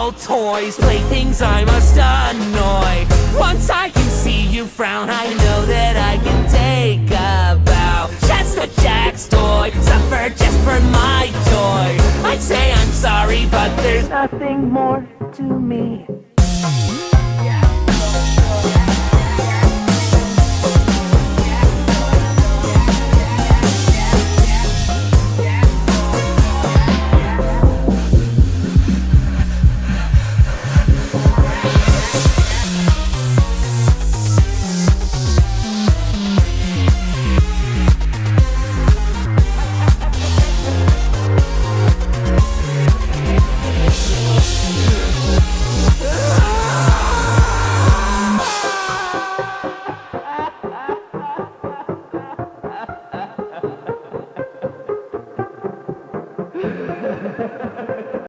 all toys, playthings I must annoy. Once I can see you frown, I know that I can take a bow. Just a Jack's toy, suffer just for my joy. I'd say I'm sorry, but there's nothing more to me.